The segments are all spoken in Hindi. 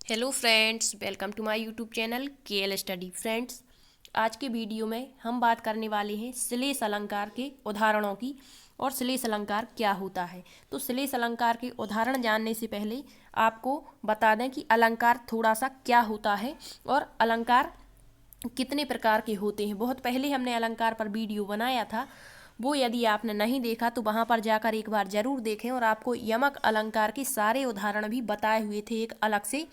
Hello friends, welcome to my YouTube channel KL study. Friends, आज के वीडियो में हम बात करने वाले हैं श्लेष अलंकार के उदाहरणों की और श्लेष अलंकार क्या होता है। तो श्लेष अलंकार के उदाहरण जानने से पहले आपको बता दें कि अलंकार थोड़ा सा क्या होता है और अलंकार कितने प्रकार के होते हैं। बहुत पहले हमने अलंकार पर वीडियो बनाया था, वो यदि आपने नहीं देखा तो वहाँ पर जाकर एक बार ज़रूर देखें। और आपको यमक अलंकार के सारे उदाहरण भी बताए हुए थे एक अलग से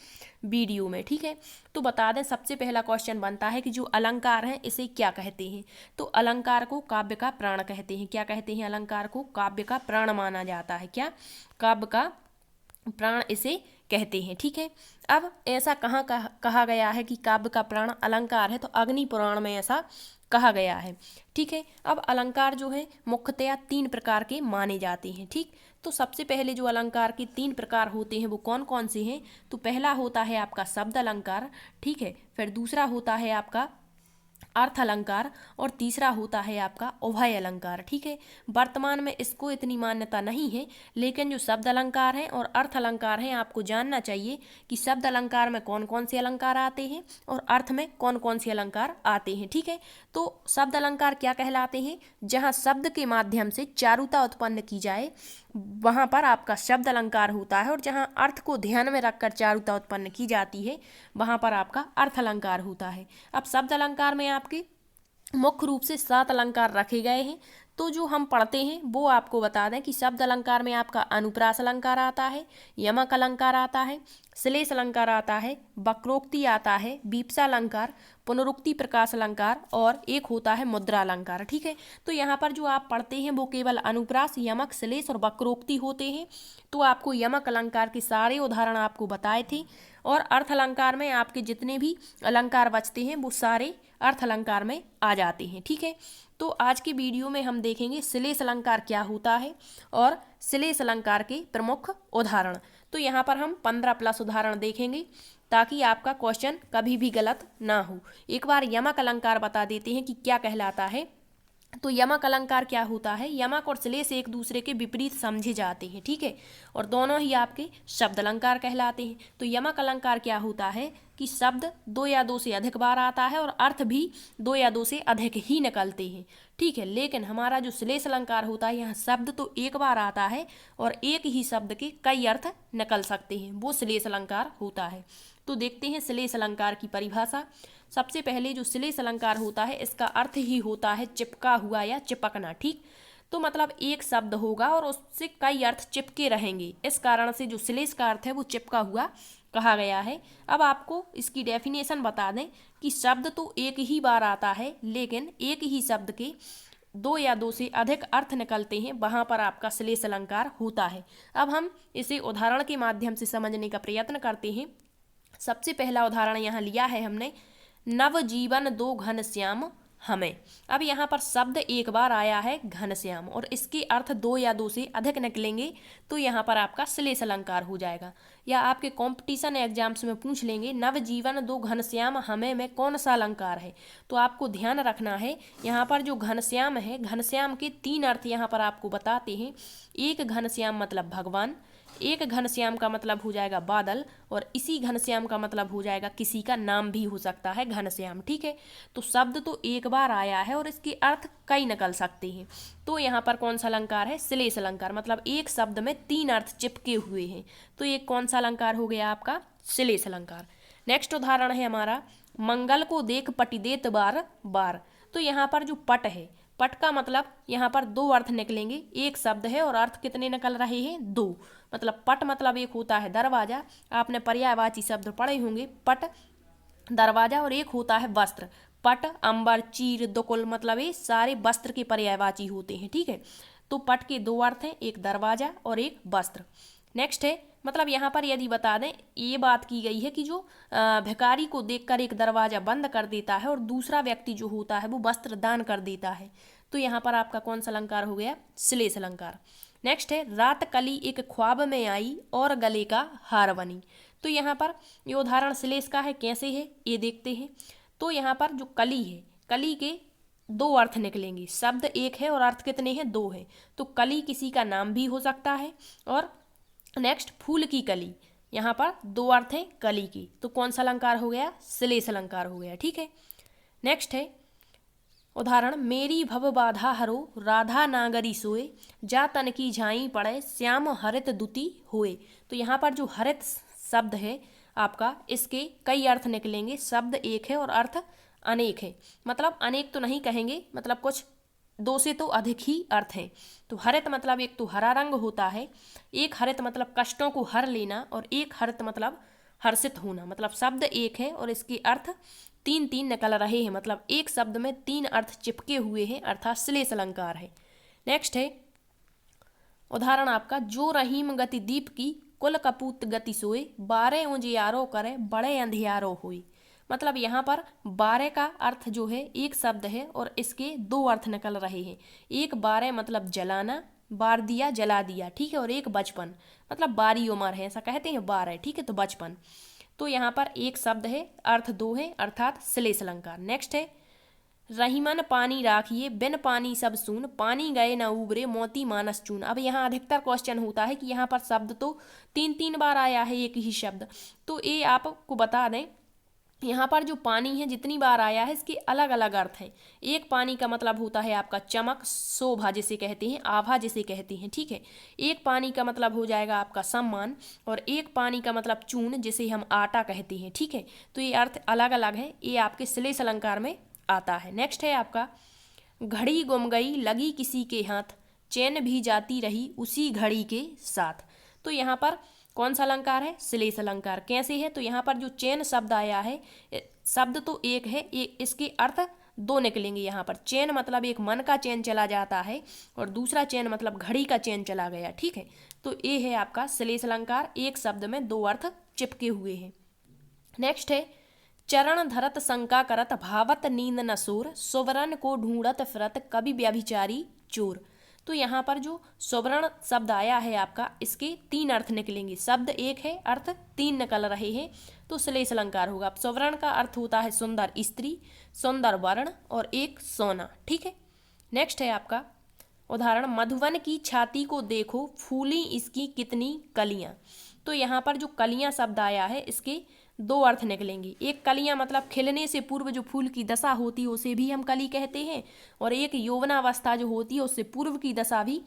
वीडियो में, ठीक है। तो बता दें, सबसे पहला क्वेश्चन बनता है कि जो अलंकार है इसे क्या कहते हैं। तो अलंकार को काव्य का प्राण कहते हैं। क्या कहते हैं? अलंकार को काव्य का प्राण माना जाता है। क्या? काव्य का प्राण इसे कहते हैं, ठीक है। अब ऐसा कहाँ कहा गया है कि काव्य का प्राण अलंकार है? तो अग्नि पुराण में ऐसा कहा गया है, ठीक है। अब अलंकार जो है मुख्यतया 3 प्रकार के माने जाते हैं, ठीक। तो सबसे पहले जो अलंकार के 3 प्रकार होते हैं वो कौन कौन से हैं? तो पहला होता है आपका शब्द अलंकार, ठीक है। फिर दूसरा होता है आपका अर्थ अलंकार और तीसरा होता है आपका उभय अलंकार, ठीक है। वर्तमान में इसको इतनी मान्यता नहीं है, लेकिन जो शब्द अलंकार हैं और अर्थ अलंकार हैं आपको जानना चाहिए कि शब्द अलंकार में कौन कौन से अलंकार आते हैं और अर्थ में कौन कौन से अलंकार आते हैं, ठीक है। तो शब्द अलंकार क्या कहलाते हैं? जहाँ शब्द के माध्यम से चारुता उत्पन्न की जाए वहाँ पर आपका शब्द अलंकार होता है, और जहाँ अर्थ को ध्यान में रखकर चारुता उत्पन्न की जाती है वहाँ पर आपका अर्थ अलंकार होता है। अब शब्द अलंकार में आपके मुख्य रूप से 7 अलंकार रखे गए हैं। तो जो हम पढ़ते हैं वो आपको बता दें कि शब्द अलंकार में आपका अनुप्रास अलंकार आता है, यमक अलंकार आता है, श्लेष अलंकार आता है, वक्रोक्ति आता है, वीप्सा अलंकार, पुनरुक्ति प्रकाश अलंकार और एक होता है मुद्रा अलंकार, ठीक है। तो यहाँ पर जो आप पढ़ते हैं वो केवल अनुप्रास, यमक, श्लेष और वक्रोक्ति होते हैं। तो आपको यमक अलंकार के सारे उदाहरण आपको बताए थे, और अर्थ अलंकार में आपके जितने भी अलंकार बचते हैं वो सारे अर्थ अलंकार में आ जाते हैं, ठीक है। तो आज की वीडियो में हम देखेंगे श्लेष अलंकार क्या होता है और श्लेष अलंकार के प्रमुख उदाहरण। तो यहाँ पर हम 15+ उदाहरण देखेंगे ताकि आपका क्वेश्चन कभी भी गलत ना हो। एक बार यमक अलंकार बता देते हैं कि क्या कहलाता है। तो यमक अलंकार क्या होता है? यमक और श्लेष एक दूसरे के विपरीत समझे जाते हैं, ठीक है, और दोनों ही आपके शब्द अलंकार कहलाते हैं। तो यमक अलंकार क्या होता है कि शब्द 2 या 2 से अधिक बार आता है और अर्थ भी 2 या 2 से अधिक ही निकलते हैं, ठीक है। लेकिन हमारा जो श्लेष अलंकार होता है यहाँ शब्द तो एक बार आता है और एक ही शब्द के कई अर्थ निकल सकते हैं, वो श्लेष अलंकार होता है। तो देखते हैं श्लेष अलंकार की परिभाषा। सबसे पहले जो श्लेष अलंकार होता है इसका अर्थ ही होता है चिपका हुआ या चिपकना, ठीक। तो मतलब एक शब्द होगा और उससे कई अर्थ चिपके रहेंगे, इस कारण से जो श्लेष का अर्थ है वो चिपका हुआ कहा गया है। अब आपको इसकी डेफिनेशन बता दें कि शब्द तो एक ही बार आता है, लेकिन एक ही शब्द के 2 या 2 से अधिक अर्थ निकलते हैं, वहाँ पर आपका श्लेष अलंकार होता है। अब हम इसे उदाहरण के माध्यम से समझने का प्रयत्न करते हैं। सबसे पहला उदाहरण यहाँ लिया है हमने, नवजीवन दो घनश्याम हमें। अब यहाँ पर शब्द एक बार आया है घनश्याम और इसके अर्थ 2 या 2 से अधिक निकलेंगे, तो यहाँ पर आपका श्लेष अलंकार हो जाएगा। या आपके कंपटीशन एग्जाम्स में पूछ लेंगे नवजीवन दो घनश्याम हमें में कौन सा अलंकार है। तो आपको ध्यान रखना है यहाँ पर जो घनश्याम है, घनश्याम के 3 अर्थ यहाँ पर आपको बताते हैं। एक घनश्याम मतलब भगवान, एक घनश्याम का मतलब हो जाएगा बादल, और इसी घनश्याम का मतलब हो जाएगा किसी का नाम भी हो सकता है घनश्याम, ठीक है। तो शब्द तो एक बार आया है और इसके अर्थ कई निकल सकते हैं। तो यहाँ पर कौन सा अलंकार है? श्लेष अलंकार, मतलब एक शब्द में 3 अर्थ चिपके हुए हैं। तो ये कौन सा अलंकार हो गया आपका? श्लेष अलंकार। नेक्स्ट उदाहरण है हमारा, मंगल को देख पटि देत बार बार। तो यहाँ पर जो पट है, पट का मतलब यहाँ पर 2 अर्थ निकलेंगे। एक शब्द है और अर्थ कितने निकल रहे हैं? 2। मतलब पट मतलब एक होता है दरवाजा, आपने पर्यायवाची शब्द पढ़े होंगे, पट दरवाजा, और एक होता है वस्त्र, पट अंबर चीर दुकुल, मतलब ये सारे वस्त्र के पर्यायवाची होते हैं, ठीक है। तो पट के 2 अर्थ हैं, एक दरवाजा और एक वस्त्र। नेक्स्ट है, मतलब यहाँ पर यदि बता दें, ये बात की गई है कि जो भिखारी को देखकर एक दरवाजा बंद कर देता है और दूसरा व्यक्ति जो होता है वो वस्त्र दान कर देता है। तो यहाँ पर आपका कौन सा अलंकार हो गया? श्लेष अलंकार। नेक्स्ट है, रात कली एक ख्वाब में आई और गले का हार बनी। तो यहाँ पर ये उदाहरण श्लेष का है, कैसे है ये देखते हैं। तो यहाँ पर जो कली है, कली के 2 अर्थ निकलेंगे, शब्द एक है और अर्थ कितने हैं? 2 हैं। तो कली किसी का नाम भी हो सकता है। और नेक्स्ट, फूल की कली, यहाँ पर दो अर्थ हैं कली के, तो कौन सा अलंकार हो गया? श्लेष अलंकार हो गया। ठीक है, नेक्स्ट है उदाहरण, मेरी भव बाधा हरो राधा नागरी सोए, जा तन की झाई पड़े श्याम हरित दुति होए। तो यहाँ पर जो हरित शब्द है आपका, इसके कई अर्थ निकलेंगे। शब्द एक है और अर्थ अनेक है, मतलब अनेक तो नहीं कहेंगे, मतलब कुछ दो से तो अधिक ही अर्थ हैं। तो हरित मतलब एक तो हरा रंग होता है, एक हरित मतलब कष्टों को हर लेना, और एक हरित मतलब हर्षित होना। मतलब शब्द एक है और इसके अर्थ तीन तीन निकल रहे हैं, मतलब एक शब्द में तीन अर्थ चिपके हुए हैं, अर्थात श्लेष अलंकार है। नेक्स्ट है उदाहरण आपका, जो रहीम गति दीप की कुल कपूत गति सोए, 12 उजियारो करे बड़े अंधियारो हुई। मतलब यहाँ पर 12 का अर्थ जो है एक शब्द है और इसके दो अर्थ निकल रहे हैं। एक 12 मतलब जलाना, बार दिया जला दिया, ठीक है, और एक बचपन मतलब बारी उम्र है, ऐसा कहते हैं 12, ठीक है, तो बचपन। तो यहाँ पर एक शब्द है, अर्थ दो है, अर्थात श्लेष अलंकार। नेक्स्ट है रहीमन पानी राखिए बिन पानी सब सून, पानी गए न उबरे मोती मानस चून। अब यहाँ अधिकतर क्वेश्चन होता है कि यहाँ पर शब्द तो तीन तीन बार आया है एक ही शब्द, तो ये आपको बता दें यहाँ पर जो पानी है जितनी बार आया है इसके अलग अलग अर्थ हैं। एक पानी का मतलब होता है आपका चमक, शोभा जिसे कहते हैं, आभा जिसे कहते हैं, ठीक है। एक पानी का मतलब हो जाएगा आपका सम्मान, और एक पानी का मतलब चून जिसे हम आटा कहते हैं, ठीक है। तो ये अर्थ अलग अलग हैं, ये आपके श्लेष अलंकार में आता है। नेक्स्ट है आपका, घड़ी गुम गई लगी किसी के हाथ, चैन भी जाती रही उसी घड़ी के साथ। तो यहाँ पर कौन सा अलंकार है? श्लेष अलंकार। कैसे है? तो यहाँ पर जो चैन शब्द आया है, शब्द तो एक है, इसके अर्थ दो निकलेंगे। यहाँ पर चैन मतलब एक मन का चैन चला जाता है, और दूसरा चैन मतलब घड़ी का चैन चला गया, ठीक है। तो ये है आपका श्लेष अलंकार, एक शब्द में दो अर्थ चिपके हुए हैं। नेक्स्ट है चरण धरत शंका करत, भावत नींद न सोर, सुवर्ण को ढूंढत फिरत कवि व्यभिचारी चोर। तो यहाँ पर जो सुवर्ण शब्द आया है आपका, इसके तीन अर्थ निकलेंगे। शब्द एक है, अर्थ तीन निकल रहे हैं, तो श्लेष अलंकार होगा। सुवर्ण का अर्थ होता है सुंदर स्त्री, सुंदर वर्ण, और एक सोना, ठीक है। नेक्स्ट है आपका उदाहरण, मधुवन की छाती को देखो फूली इसकी कितनी कलियां। तो यहाँ पर जो कलियां शब्द आया है, इसके दो अर्थ निकलेंगे। एक कलियां मतलब खिलने से पूर्व जो फूल की दशा होती है उसे भी हम कली कहते हैं, और एक यौवनावस्था जो होती है उससे पूर्व की दशा भी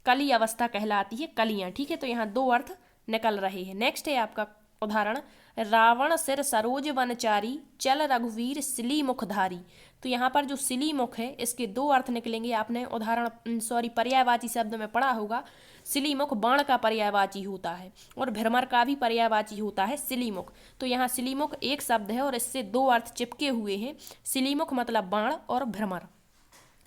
कली अवस्था कहलाती है, कलियां, ठीक है। तो यहाँ दो अर्थ निकल रहे हैं। नेक्स्ट है आपका उदाहरण, रावण सिर सरोज वनचारी, चल रघुवीर सिली मुखधारी। तो यहाँ पर जो सिली मुख है, इसके दो अर्थ निकलेंगे। आपने उदाहरण पर्यायवाची शब्द में पढ़ा होगा, सिली मुख बाण का पर्यायवाची होता है, और भ्रमर का भी पर्यायवाची होता है सिली मुख। तो यहाँ सिली मुख एक शब्द है और इससे दो अर्थ चिपके हुए हैं। सिली मुख मतलब बाण और भ्रमर।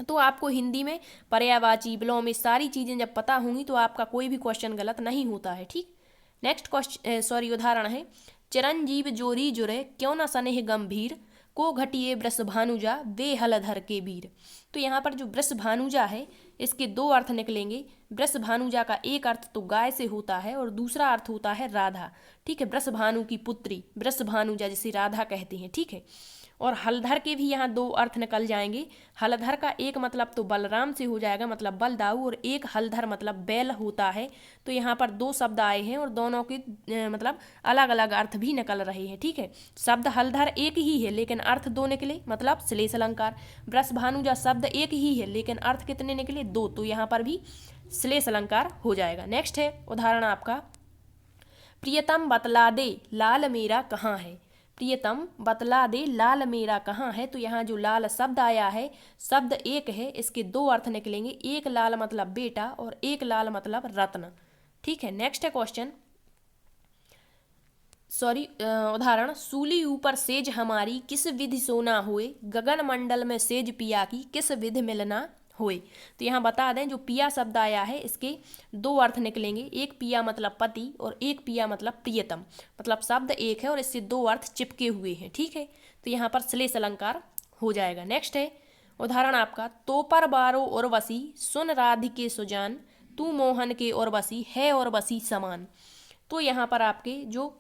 तो आपको हिंदी में पर्यायवाची विलोम में सारी चीज़ें जब पता होंगी तो आपका कोई भी क्वेश्चन गलत नहीं होता है, ठीक। नेक्स्ट क्वेश्चन उदाहरण है, चिरंजीव जोरी जुरे क्यों न स्नेह गंभीर, को घटिए वृष भानुजा वे हलधर के वीर। तो यहाँ पर जो वृष भानुजा है, इसके दो अर्थ निकलेंगे। वृष भानुजा का एक अर्थ तो गाय से होता है और दूसरा अर्थ होता है राधा, ठीक है। वृष भानु की पुत्री वृष भानुजा जिसे राधा कहते हैं, ठीक है। और हलधर के भी यहाँ दो अर्थ निकल जाएंगे। हलधर का एक मतलब तो बलराम से हो जाएगा, मतलब बलदाऊ, और एक हलधर मतलब बैल होता है। तो यहाँ पर दो शब्द आए हैं और दोनों के मतलब अलग अलग अर्थ भी निकल रहे हैं, ठीक है। शब्द हलधर एक ही है लेकिन अर्थ दो निकले, मतलब श्लेष अलंकार। वृष भानुजा शब्द एक ही है लेकिन अर्थ कितने निकले? दो। तो यहाँ पर भी श्लेष अलंकार हो जाएगा। नेक्स्ट है उदाहरण आपका, प्रियतम बतला दे लाल मेरा कहाँ है। प्रियतम बतला दे लाल मेरा कहाँ है। तो यहाँ जो लाल शब्द आया है, शब्द एक है, इसके दो अर्थ निकलेंगे। एक लाल मतलब बेटा और एक लाल मतलब रत्न, ठीक है। नेक्स्ट है क्वेश्चन उदाहरण, सूली ऊपर सेज हमारी किस विधि सोना होए, गगन मंडल में सेज पिया की किस विधि मिलना होए। तो यहाँ बता दें जो पिया शब्द आया है, इसके दो अर्थ निकलेंगे। एक पिया मतलब पति और एक पिया मतलब प्रियतम, मतलब शब्द एक है और इससे दो अर्थ चिपके हुए हैं, ठीक है। तो यहाँ पर श्लेष अलंकार हो जाएगा। नेक्स्ट है उदाहरण आपका, तो पर बारो उर्वशी सुन राधिके सुजान, तू मोहन के उर्वशी है उर्वशी समान। तो यहाँ पर आपके जो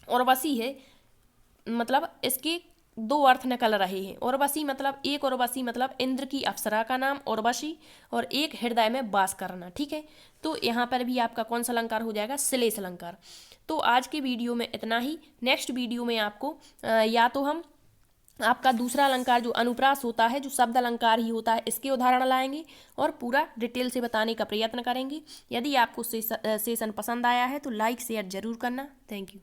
उर्वशी है, मतलब इसके दो अर्थ निकल रहे हैं। उर्वशी मतलब, एक उर्वशी मतलब इंद्र की अप्सरा का नाम उर्वशी, और एक हृदय में वास करना। ठीक है, तो यहाँ पर भी आपका कौन सा अलंकार हो जाएगा, श्लेष अलंकार। तो आज के वीडियो में इतना ही। नेक्स्ट वीडियो में आपको या तो हम आपका दूसरा अलंकार जो अनुप्रास होता है, जो शब्द अलंकार ही होता है, इसके उदाहरण लाएंगे और पूरा डिटेल से बताने का प्रयत्न करेंगे। यदि आपको सेशन पसंद आया है तो लाइक शेयर जरूर करना। Thank you.